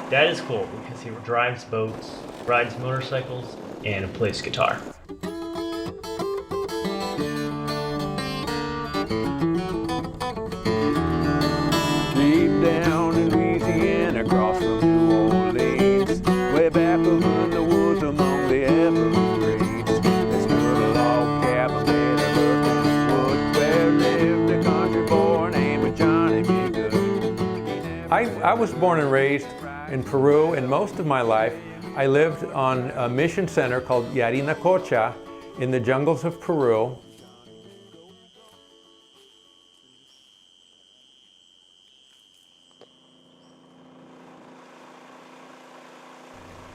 That is cool because he drives boats, rides motorcycles, and plays guitar. Deep down in Louisiana, across from New Orleans, way back among the woods among the Everglades, there stood a log cabin made of earth and wood, where lived a country boy named Johnny B. Good. I was born and raised in Peru, and most of my life I lived on a mission center called Yarinacocha in the jungles of Peru.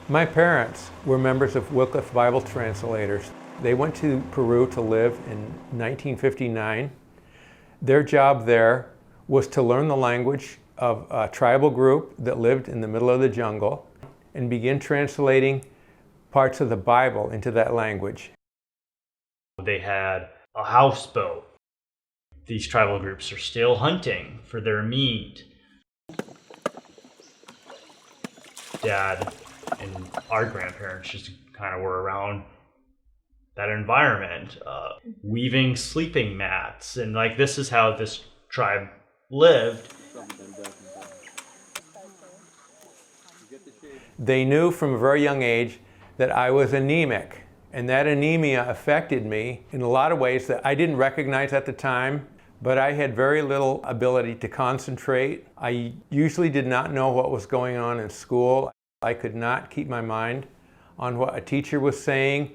My parents were members of Wycliffe Bible Translators. They went to Peru to live in 1959. Their job there was to learn the language of a tribal group that lived in the middle of the jungle and begin translating parts of the Bible into that language. They had a houseboat. These tribal groups are still hunting for their meat. Dad and our grandparents just kind of were around that environment, weaving sleeping mats, and like this is how this tribe lived. They knew from a very young age that I was anemic, and that anemia affected me in a lot of ways that I didn't recognize at the time, but I had very little ability to concentrate. I usually did not know what was going on in school. I could not keep my mind on what a teacher was saying.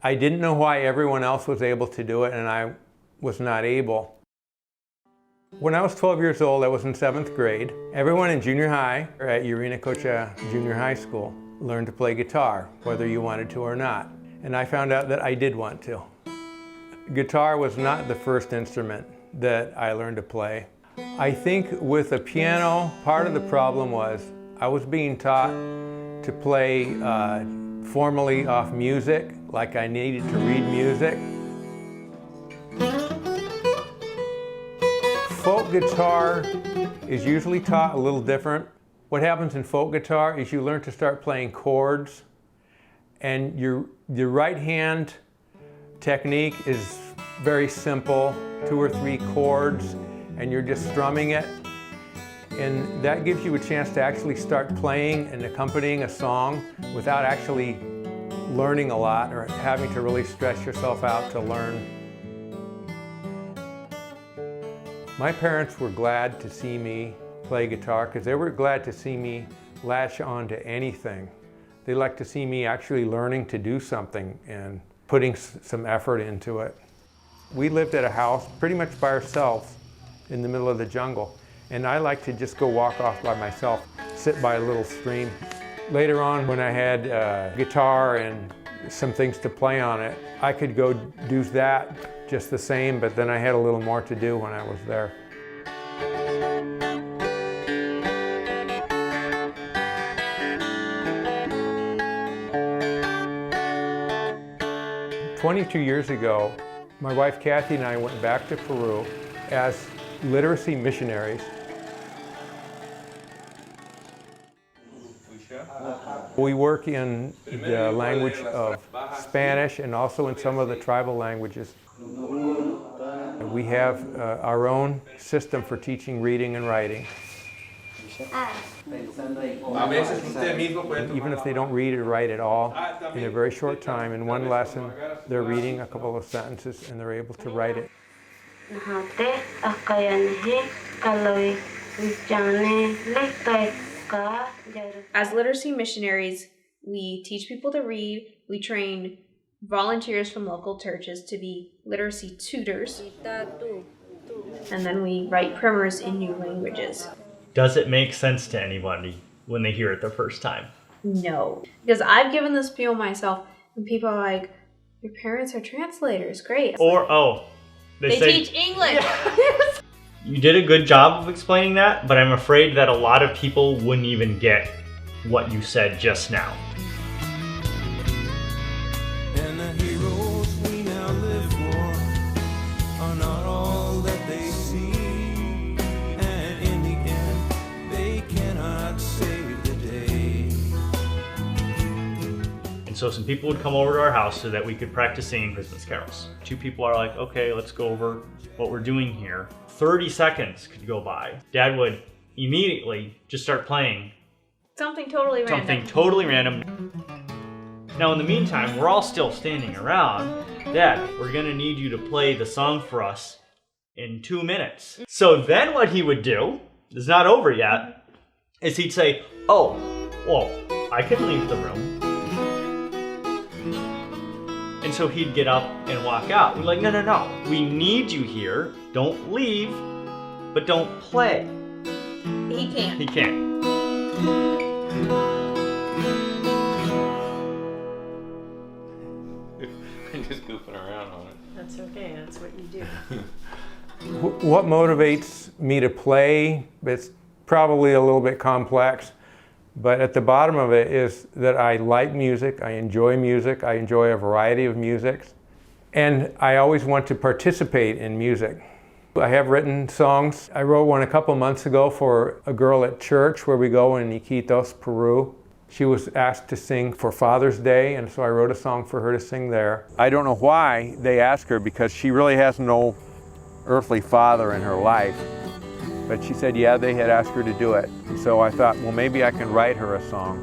I didn't know why everyone else was able to do it and I was not able. When I was 12 years old, I was in 7th grade. Everyone in junior high, or at Yarinacocha Junior High School, learned to play guitar, whether you wanted to or not. And I found out that I did want to. Guitar was not the first instrument that I learned to play. I think with the piano, part of the problem was I was being taught to play formally off music, like I needed to read music. Folk guitar is usually taught a little different. What happens in folk guitar is you learn to start playing chords, and your right hand technique is very simple, 2 or 3 chords, and you're just strumming it. And that gives you a chance to actually start playing and accompanying a song without actually learning a lot or having to really stretch yourself out to learn. My parents were glad to see me play guitar because they were glad to see me latch on to anything. They liked to see me actually learning to do something and putting some effort into it. We lived at a house pretty much by ourselves in the middle of the jungle. And I like to just go walk off by myself, sit by a little stream. Later on, when I had a guitar and some things to play on it, I could go do that just the same, but then I had a little more to do when I was there. "22 years ago, my wife Kathy and I went back to Peru as literacy missionaries. We work in the language of Spanish and also in some of the tribal languages. We have our own system for teaching reading and writing. Even if they don't read or write at all, in a very short time, in one lesson, they're reading a couple of sentences and they're able to write it. As literacy missionaries, we teach people to read, we train volunteers from local churches to be literacy tutors, and then we write primers in new languages. Does it make sense to anybody when they hear it the first time? No, because I've given this spiel myself, and people are like, your parents are translators, great. Or, they teach English. Yeah. You did a good job of explaining that, but I'm afraid that a lot of people wouldn't even get what you said just now. And the heroes we now live for are not all that they seem, and in the end they cannot save the day. So some people would come over to our house so that we could practice singing Christmas carols. 2 people are like, okay, let's go over what we're doing here. 30 seconds could go by. Dad would immediately just start playing Something totally random. something totally random. Now in the meantime, we're all still standing around. Dad, we're gonna need you to play the song for us in 2 minutes. So then what he would do, it's not over yet, is he'd say, oh, well, I can leave the room. And so he'd get up and walk out. We're like, no, we need you here. Don't leave, but don't play. He can't. He can't. I'm just goofing around on it. That's okay, that's what you do. What motivates me to play? It's probably a little bit complex, but at the bottom of it is that I like music, I enjoy a variety of music, and I always want to participate in music. I have written songs. I wrote one a couple months ago for a girl at church where we go in Iquitos, Peru. She was asked to sing for Father's Day, and so I wrote a song for her to sing there. I don't know why they asked her, because she really has no earthly father in her life. But she said, yeah, they had asked her to do it. And so I thought, well, maybe I can write her a song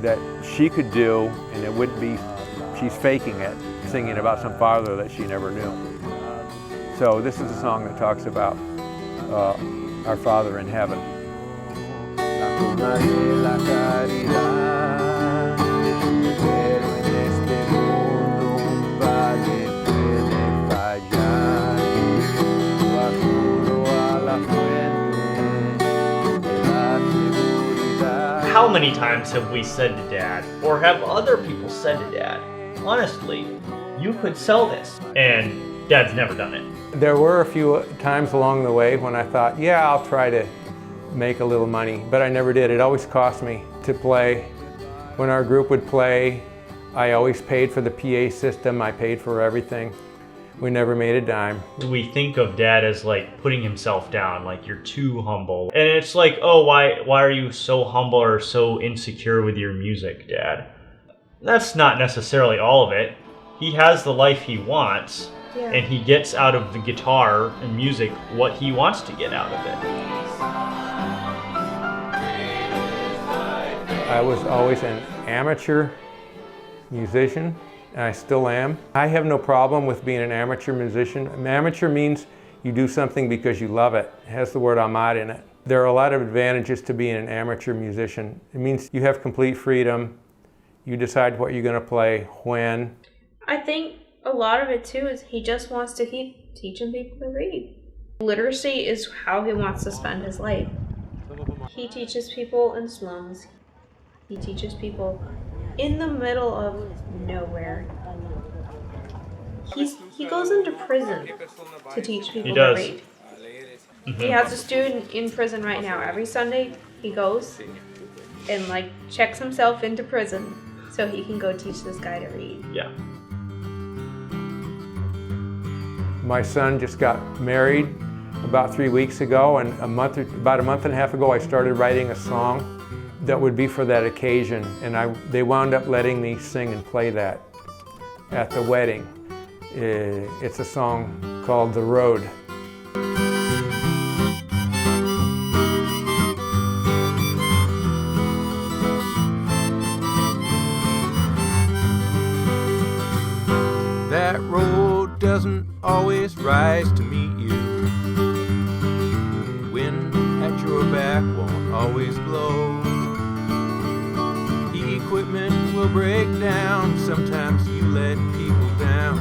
that she could do, and it wouldn't be, she's faking it, singing about some father that she never knew. So this is a song that talks about our Father in heaven. How many times have we said to Dad, or have other people said to Dad, honestly, you could sell this, and Dad's never done it. There were a few times along the way when I thought, yeah, I'll try to make a little money, but I never did. It always cost me to play. When our group would play, I always paid for the PA system, I paid for everything. We never made a dime. We think of Dad as like putting himself down, like you're too humble. And it's like, oh, why are you so humble or so insecure with your music, Dad? That's not necessarily all of it. He has the life he wants, and he gets out of the guitar and music what he wants to get out of it. I was always an amateur musician, and I still am. I have no problem with being an amateur musician. Amateur means you do something because you love it. It has the word amar in it. There are a lot of advantages to being an amateur musician. It means you have complete freedom. You decide what you're going to play, when. I think a lot of it too is he just wants to keep teaching people to read. Literacy is how he wants to spend his life. He teaches people in slums. He teaches people in the middle of nowhere. He goes into prison to teach people to read. Mm-hmm. He has a student in prison right now. Every Sunday he goes and like checks himself into prison so he can go teach this guy to read. Yeah. My son just got married about 3 weeks ago, and about a month and a half ago I started writing a song that would be for that occasion, and they wound up letting me sing and play that at the wedding. It's a song called The Road. That road doesn't always rise to meet you. The wind at your back won't always blow. Equipment will break down, sometimes you let people down.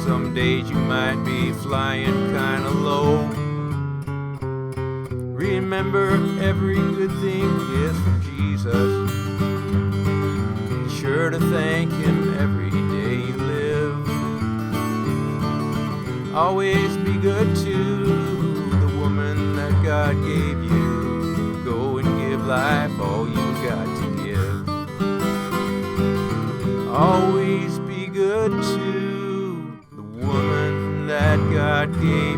Some days you might be flying kinda low. Remember, every good thing is from Jesus. Be sure to thank Him every day you live. Always be good to the woman that God gave you. Go and give life all you got to give. Always be good to the woman that God gave